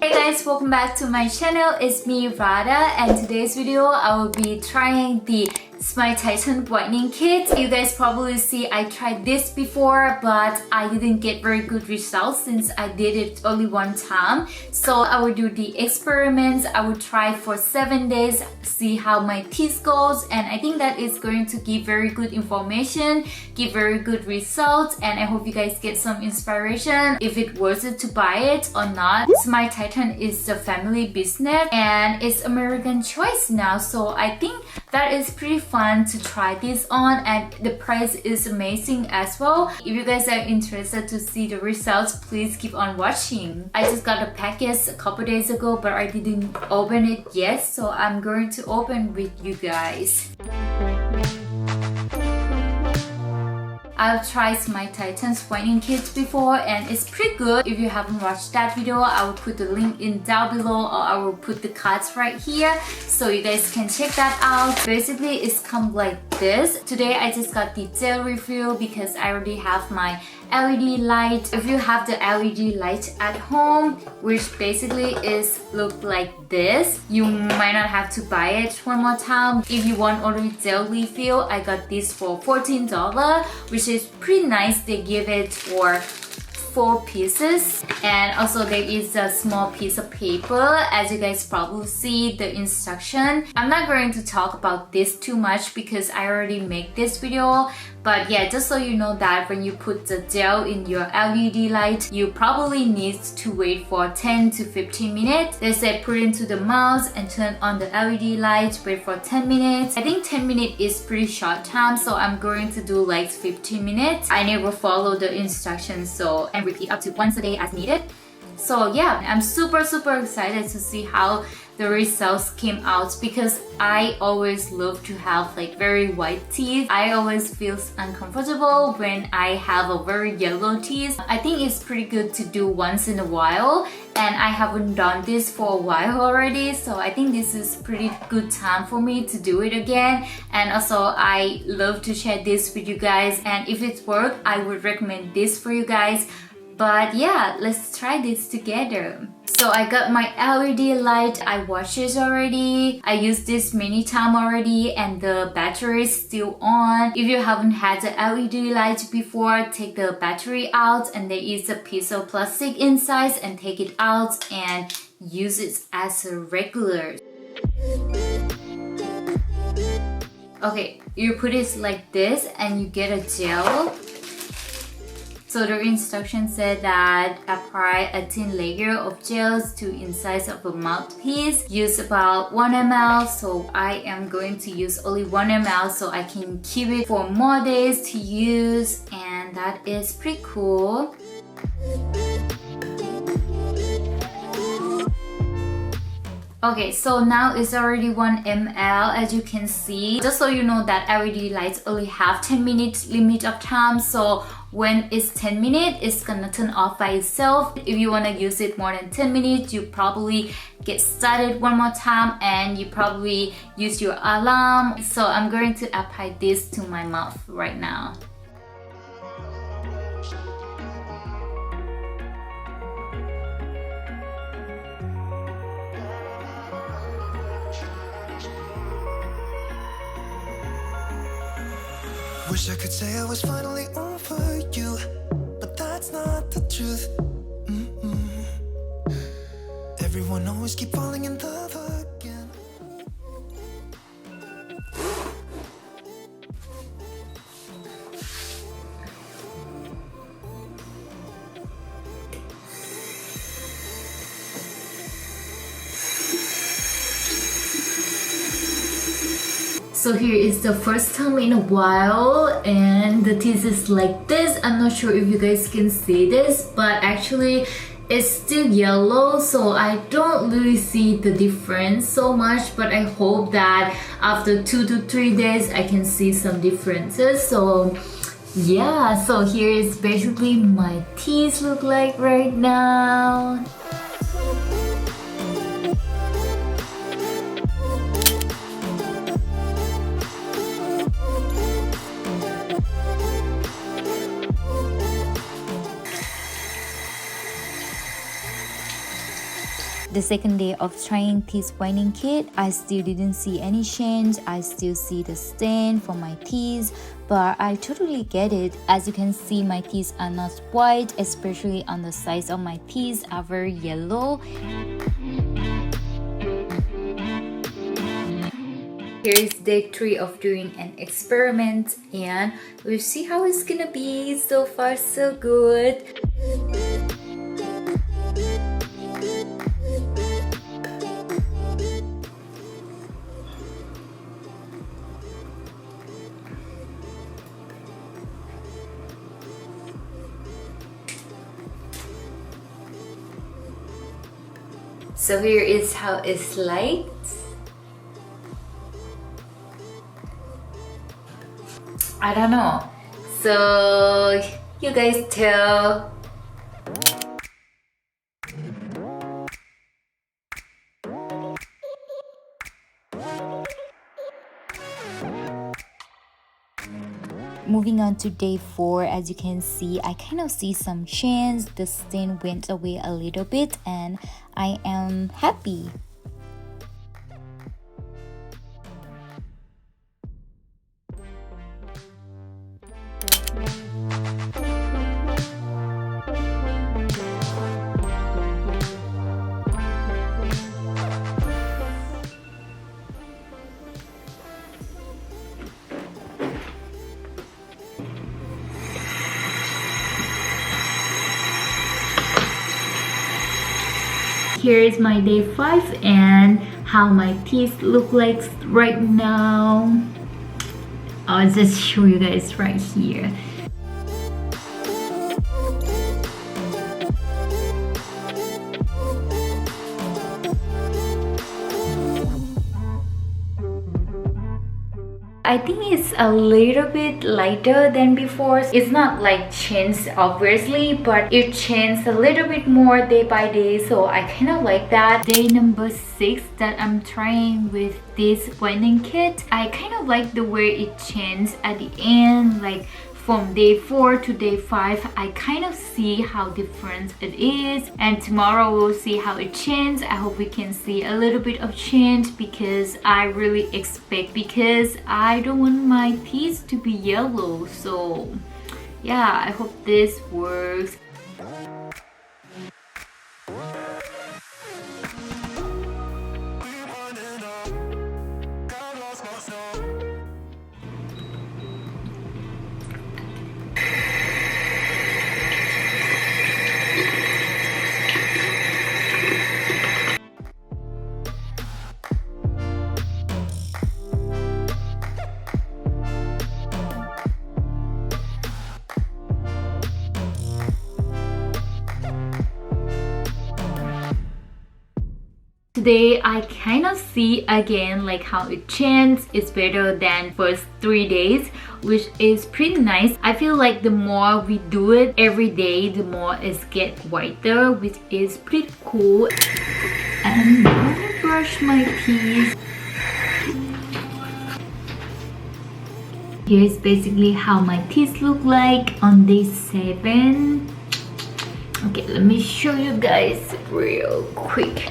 Hey guys, welcome back to my channel. It's me, Radha, and today's video I will be trying the Smile Titan whitening kit. You guys probably see I tried this before, but I didn't get very good results since I did it only one time. So I will do the experiments. I will try for 7 days, see how my teeth goes, and I think that is going to give very good information, give very good results, and I hope you guys get some inspiration if it worth it to buy it or not. Smile Titan is a family business and it's American choice now, so I think that is pretty fun to try this on, and the price is amazing as well. If you guys are interested to see the results, please keep on watching. I just got a package a couple days ago, but I didn't open it yet, so I'm going to open with you guys. I've tried Smile Titan's whitening kit before and it's pretty good. If you haven't watched that video, I will put the link in down below, or I will put the cards right here so you guys can check that out. Basically, it's come like this. Today I just got the gel refill because I already have my LED light. If you have the LED light at home, which basically is look like this, you might not have to buy it one more time. If you want only gel refill, I got this for $14, which is pretty nice. They give it for 4 pieces, and also there is a small piece of paper. As you guys probably see the instruction. I'm not going to talk about this too much because I already made this video, but yeah, just so you know that when you put the gel in your LED light, you probably need to wait for 10 to 15 minutes. They said put it into the mouth and turn on the LED light, wait for 10 minutes. I think 10 minutes is pretty short time, so I'm going to do like 15 minutes. I never follow the instructions, so and repeat up to once a day as needed. So yeah, I'm super excited to see how the results came out because I always love to have like very white teeth. I always feel uncomfortable when I have a very yellow teeth. I think it's pretty good to do once in a while, and I haven't done this for a while already, so I think this is pretty good time for me to do it again. And also I love to share this with you guys, and if it works, I would recommend this for you guys. But yeah, let's try this together. So I got my LED light. I watched it already. I used this many times already, and the battery is still on. If you haven't had the LED light before, take the battery out, and there is a piece of plastic inside, and take it out and use it as a regular. Okay, you put it like this and you get a gel. So the instruction said that apply a thin layer of gels to inside of a mouthpiece. Use about 1 ml. So I am going to use only 1 ml so I can keep it for more days to use, and that is pretty cool. Okay, so now it's already 1 ml, as you can see. Just so you know that LED lights only have 10 minutes limit of time, so when it's 10 minutes, it's gonna turn off by itself. If you wanna use it more than 10 minutes, you probably get started one more time and you probably use your alarm. So I'm going to apply this to my mouth right now. Wish I could say I was finally over you, but that's not the truth. Everyone always keep falling in love again. So here is the first time in a while, and the teeth is like this. I'm not sure if you guys can see this, but actually it's still yellow, so I don't really see the difference so much, but I hope that after 2 to 3 days I can see some differences. So yeah, so here is basically my teeth look like right now. The second day of trying this whitening kit, I still didn't see any change. I still see the stain for my teeth, but I totally get it. As you can see, my teeth are not white, especially on the sides of my teeth are very yellow. Here is day 3 of doing an experiment, and we'll see how it's gonna be. So far so good. So here is how it's like. I don't know. So you guys tell. Moving on to day 4, as you can see, I kind of see some change. The stain went away a little bit and I am happy. Here is my day 5 and how my teeth look like right now. I'll just show you guys right here. I think it's a little bit lighter than before. It's not like changed obviously, but it changed a little bit more day by day, so I kind of like that. Day number 6 that I'm trying with this whitening kit, I kind of like the way it changed at the end, like from day 4 to day 5. I kind of see how different it is, and tomorrow we'll see how it changed. I hope we can see a little bit of change because I really expect, because I don't want my teeth to be yellow. So yeah, I hope this works. Today I kind of see again like how it changed. It's better than first 3 days, which is pretty nice. I feel like the more we do it every day, the more it gets whiter, which is pretty cool. And I'm gonna brush my teeth. Here's basically how my teeth look like on day 7. Okay, let me show you guys real quick.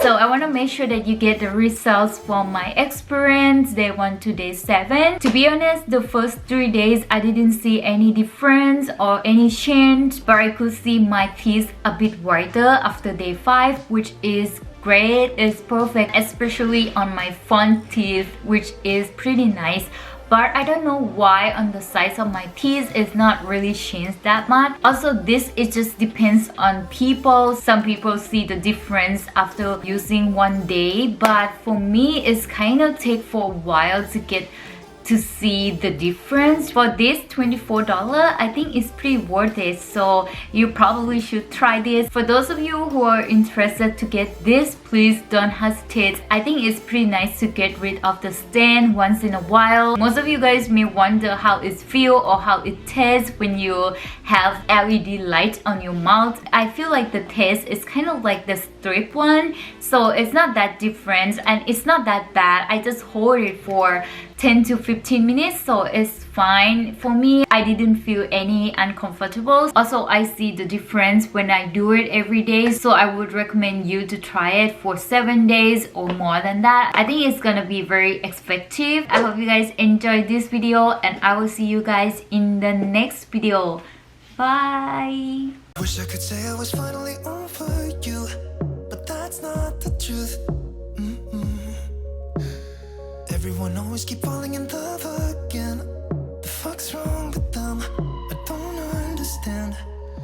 So I want to make sure that you get the results from my experience day 1 to day 7. To be honest, the first 3 days I didn't see any difference or any change, but I could see my teeth a bit whiter after day 5, which is great. It's perfect, especially on my front teeth, which is pretty nice. But I don't know why on the sides of my teeth it's not really changed that much. Also, this it just depends on people. Some people see the difference after using 1 day, but for me it's kind of take for a while to get to see the difference. For this $24, I think it's pretty worth it, so you probably should try this. For those of you who are interested to get this, please don't hesitate. I think it's pretty nice to get rid of the stain once in a while. Most of you guys may wonder how it feels or how it tastes when you have LED light on your mouth. I feel like the taste is kind of like the strip one, so it's not that different and it's not that bad. I just hold it for 10 to 15 minutes, so it's fine for me. I didn't feel any uncomfortable. Also, I see the difference when I do it every day, so I would recommend you to try it for 7 days or more than that. I think it's gonna be very effective. I hope you guys enjoyed this video, and I will see you guys in the next video. Bye. Wish I could say I was finally over you, but that's not the truth. Everyone always keep falling in love again.